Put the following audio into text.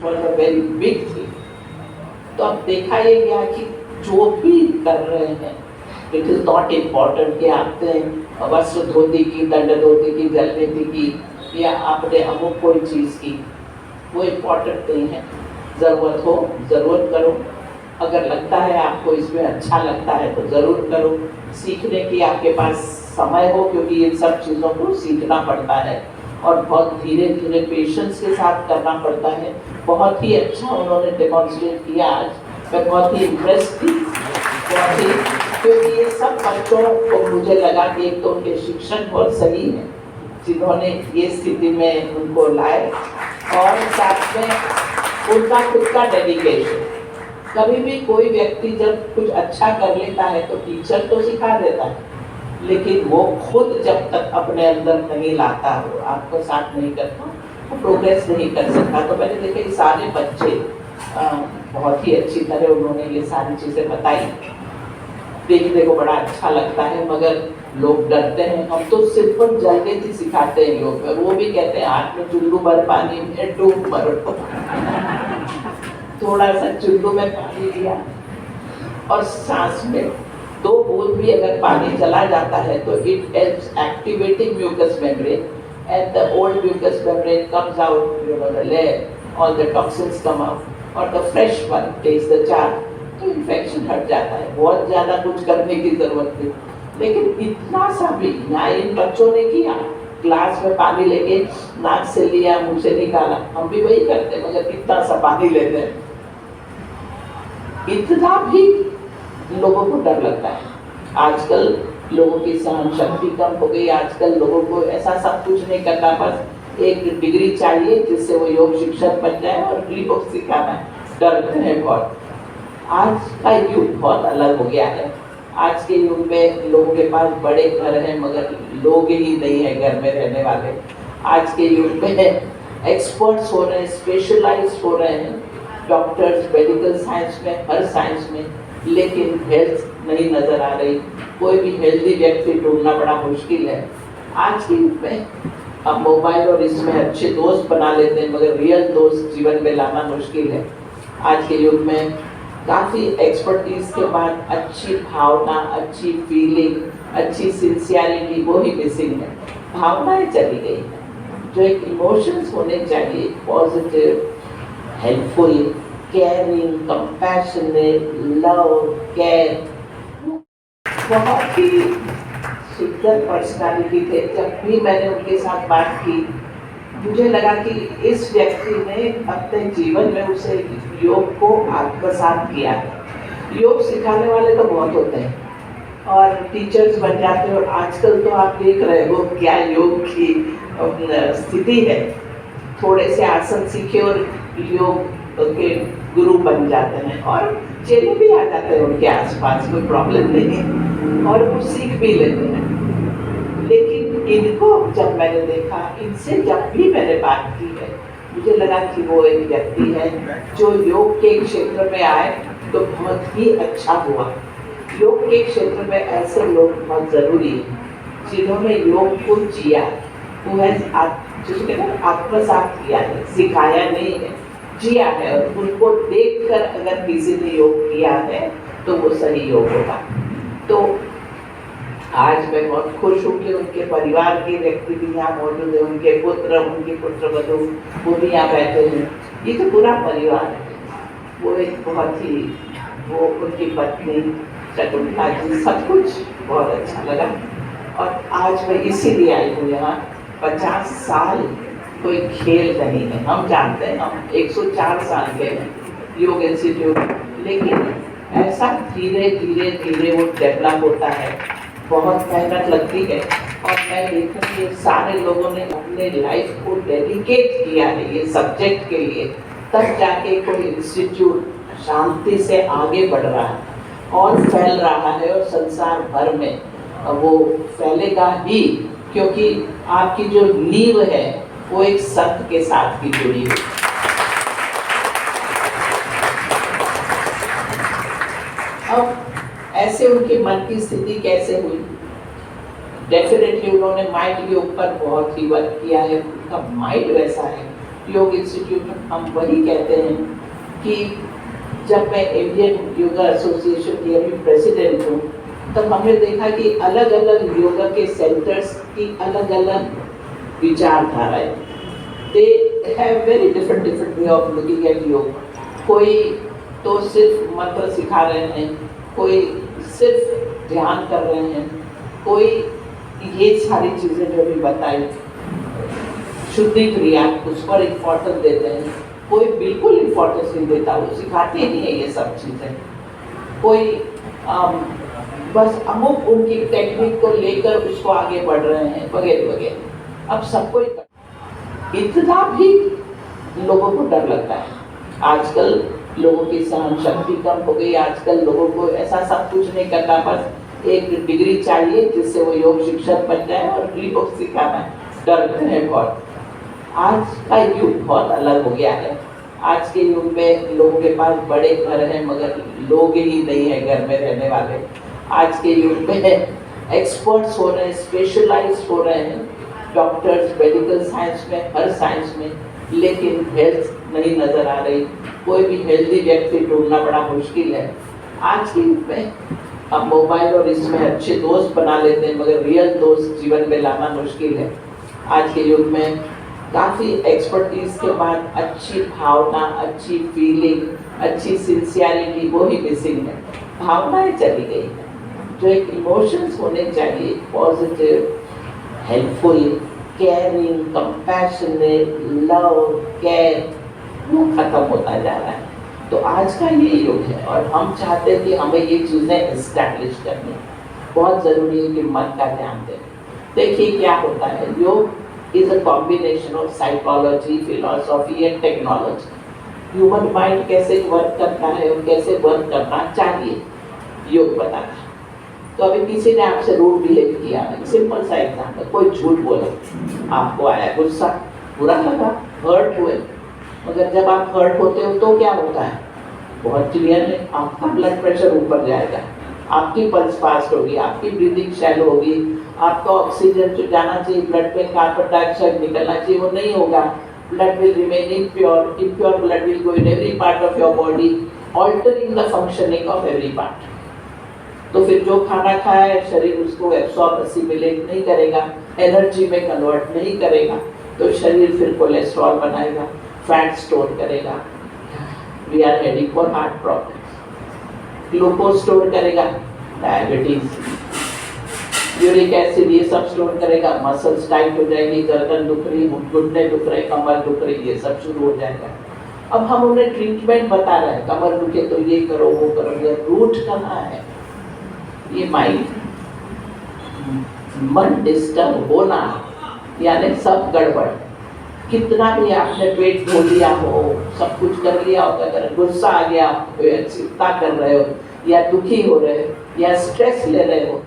was a very big thing. तो अब देखा ये गया कि जो भी कर रहे हैं, इट इज नॉट इम्पॉर्टेंट कि आपने वस्त्र धोती की, दंड धोती की, जलनीति की या आपने अमुक कोई चीज़ की, वो इम्पॉर्टेंट नहीं है। ज़रूरत हो ज़रूर करो, अगर लगता है आपको इसमें अच्छा लगता है तो ज़रूर करो। सीखने की आपके पास समय हो, क्योंकि इन सब चीज़ों को सीखना पड़ता है और बहुत धीरे धीरे पेशेंस के साथ करना पड़ता है। बहुत ही अच्छा उन्होंने डेमोन्स्ट्रेट किया आज, मैं बहुत ही इम्प्रेस थी, बहुत ही, क्योंकि ये सब बच्चों को मुझे लगा कि एक तो उनके शिक्षक बहुत सही हैं जिन्होंने ये स्थिति में उनको लाए, और साथ में उनका खुद का डेडिकेशन। कभी भी कोई व्यक्ति जब कुछ अच्छा कर लेता है तो टीचर तो सिखा देता है, लेकिन वो खुद जब तक अपने अंदर नहीं लाता हो, आपको साथ नहीं करता, वो प्रोग्रेस नहीं कर सकता। तो मैंने देखा ये सारे बच्चे बहुत ही अच्छी तरह उन्होंने ये सारी चीज़ें बताई, देखने को बड़ा अच्छा लगता है। मगर लोग डरते हैं, हम तो सिंपल जलनीति सिखाते हैं लोग, वो भी कहते हैं हाथ में चुल्लू भर पानी में डूब मरो। थोड़ा सा चुल्लू में पानी लिया और सांस में 2 बूंद भी अगर पानी चला जाता है तो it helps activating mucus membrane and the old mucus membrane comes out, you know, the layer, all the toxins come out और the fresh one takes the charge, तो इन्फेक्शन हट जाता है। बहुत ज़्यादा कुछ करने की ज़रूरत नहीं, लेकिन इतना सा भी ना इन बच्चों ने किया, ग्लास में पानी लेके नाक से लिया, मुंह से निकाला, हम भी वही करते, मगर इतना सा पानी लेते हैं, इतना भी लोगों को डर लगता है। आजकल लोगों की सहन शक्ति कम हो गई, आजकल लोगों को ऐसा सब कुछ नहीं करना, बस एक डिग्री चाहिए जिससे वो योग शिक्षक बन जाए और योग सिखाना है, डरते हैं बहुत। आज का युग बहुत अलग हो गया है। आज के युग में लोगों के पास बड़े घर हैं मगर लोग ही नहीं है घर में रहने वाले। आज के युग में एक्सपर्ट्स हो रहे हैं, स्पेशलाइज्ड हो रहे हैं, डॉक्टर्स मेडिकल साइंस में, हर साइंस में, लेकिन हेल्थ नहीं नज़र आ रही। कोई भी हेल्दी व्यक्ति ढूंढना बड़ा मुश्किल है आज के युग में। अब मोबाइल और इसमें अच्छे दोस्त बना लेते हैं मगर रियल दोस्त जीवन में लाना मुश्किल है। आज के युग में काफ़ी एक्सपर्टीज के बाद अच्छी भावना, अच्छी फीलिंग, अच्छी सिंसियरिटी वो ही मिसिंग है। भावनाएं चली गई हैं, जो एक इमोशंस होने चाहिए, positive, helpful, caring, compassionate, love, care, बहुत ही सुंदर पर्सनालिटी थे। जब भी मैंने उनके साथ बात की मुझे लगा कि इस व्यक्ति ने अपने जीवन में उसे योग को आत्मसात किया है। योग सिखाने वाले तो बहुत होते हैं और टीचर्स बन जाते हैं, और आजकल तो आप देख रहे हो क्या योग की स्थिति है। थोड़े से आसन सीखे और योग के गुरु बन जाते हैं और चेले भी आ जाते हैं उनके आसपास, कोई प्रॉब्लम नहीं है, और वो सीख भी लेते हैं। लेकिन इनको जब मैंने देखा, इनसे जब भी मैंने बात की है, मुझे लगा कि वो एक व्यक्ति है जो योग के क्षेत्र में आए तो बहुत ही अच्छा हुआ। योग के क्षेत्र में ऐसे लोग बहुत ज़रूरी हैं जिन्होंने योग को जिया, जिसको आत्मसात किया है, सिखाया नहीं है, जिया है, और उनको देखकर अगर किसी ने योग किया है तो वो सही योग होगा। तो आज मैं बहुत खुश हूँ कि उनके परिवार के व्यक्ति भी यहाँ मौजूद है, उनके पुत्र, उनकी पुत्रवधू वो भी यहाँ बैठे हैं। ये तो पूरा परिवार है। वो एक बहुत ही, वो उनकी पत्नी शकुंतला जी, सब कुछ बहुत अच्छा लगा। और आज मैं इसीलिए आई हूँ यहाँ। 50 साल कोई खेल नहीं है, हम जानते हैं, हम 104 साल के हैं योग इंस्टीट्यूट, लेकिन ऐसा धीरे धीरे धीरे वो डेवलप होता है, बहुत मेहनत लगती है। और मैं देखूँ कि सारे लोगों ने अपने लाइफ को डेडिकेट किया है ये सब्जेक्ट के लिए, तब जाके कोई इंस्टीट्यूट शांति से आगे बढ़ रहा है और फैल रहा है, और संसार भर में वो फैलेगा ही, क्योंकि आपकी जो नींव है वो एक सत्य के साथ ही जुड़ी हुई। अब ऐसे उनके मन की स्थिति कैसे हुई? डेफिनेटली उन्होंने माइंड के ऊपर बहुत ही वर्क किया है। उनका माइंड वैसा है योग इंस्टीट्यूट में हम वही कहते हैं कि जब मैं इंडियन योगा एसोसिएशन की अभी प्रेसिडेंट हूँ, तब हमने देखा कि अलग अलग योगा के सेंटर्स की अलग अलग विचारधाराएं, they have very different way of looking at yoga. कोई तो सिर्फ मंत्र सिखा रहे हैं, कोई सिर्फ ध्यान कर रहे हैं, कोई ये सारी चीज़ें जो भी बताई शुद्धि क्रिया उस पर इम्पोर्टेंस देते हैं, कोई बिल्कुल इम्पोर्टेंस नहीं देता, वो सिखाते ही नहीं है ये सब चीज़ें। कोई बस अमुक उनकी टेक्निक को लेकर उसको आगे बढ़ रहे हैं वगैरह वगैरह। अब सबको इतना भी लोगों को डर लगता है। आजकल लोगों की सहन शक्ति कम हो गई, आजकल लोगों को ऐसा सब कुछ नहीं करना, बस एक डिग्री चाहिए जिससे वो योग शिक्षक बन जाए और योग सिखाना है, डरते हैं बहुत। आज का युग बहुत अलग हो गया है। आज के युग में लोगों के पास बड़े घर हैं मगर लोग ही नहीं है घर में रहने वाले। आज के युग में एक्सपर्ट्स हो रहे हैं, स्पेशलाइज्ड हो रहे हैं, डॉक्टर्स मेडिकल साइंस में, हर साइंस में, लेकिन हेल्थ नहीं नजर आ रही। कोई भी हेल्दी व्यक्ति ढूंढना बड़ा मुश्किल है आज के युग में। अब मोबाइल और इसमें अच्छे दोस्त बना लेते हैं मगर रियल दोस्त जीवन में लाना मुश्किल है। आज के युग में काफ़ी एक्सपर्टीज के बाद अच्छी भावना, अच्छी फीलिंग, अच्छी सिंसियरिटी वो ही मिसिंग है। भावनाएं चली गई हैं, जो एक इमोशंस होने चाहिए, positive, helpful, caring, compassionate, love, care, वो खत्म होता जा रहा है। तो आज का ये युग है और हम चाहते हैं कि हमें ये चीज़ें एस्टैब्लिश करनी है। बहुत ज़रूरी है कि मन का ध्यान दें। देखिए क्या होता है, योग is a combination of psychology, philosophy and technology. Human mind कैसे वर्क करता है और कैसे वर्क करना चाहिए, योग बताता है। तो अभी किसी ने आपसे रूड बिहेव किया, सिंपल सा एग्जाम्पल, कोई झूठ बोला, आपको आया गुस्सा, बुरा लगा, हर्ट हुए, मगर जब आप हर्ट होते हो तो क्या होता है, बहुत क्लियर है, आपका ब्लड प्रेशर ऊपर जाएगा, आपकी पल्स फास्ट होगी, आपकी ब्रीदिंग शैलो होगी, आपका ऑक्सीजन जो जाना चाहिए ब्लड में, कार्बन डाइऑक्साइड निकलना चाहिए, वो नहीं होगा। Blood will remain impure, impure blood will go in every part of your body, altering the functioning of every part. तो फिर जो खाना खाया है शरीर उसको एब्सॉर्ब, असिमिलेट नहीं करेगा, एनर्जी में कन्वर्ट नहीं करेगा, तो शरीर फिर कोलेस्ट्रॉल बनाएगा, फैट स्टोर करेगा, we are heading for heart problems, glucose store करेगा, डायबिटीज, यूरिक एसिड ये सब स्टोर करेगा, मसल्स टाइट हो जाएगी, गर्दन दुख रही, घुटने दुख रहे, कमर दुख रही, ये सब शुरू हो जाएगा। अब हम उन्हें ट्रीटमेंट बता रहे हैं, कमर दुखे तो ये करो वो करो, ये रूट कहाँ है, ये माइंड, मन डिस्टर्ब होना यानी सब गड़बड़। कितना भी आपने पेट धो लिया हो, सब कुछ कर लिया हो, अगर गुस्सा आ गया, चिंता कर रहे हो या दुखी हो रहे हो या स्ट्रेस ले रहे हो,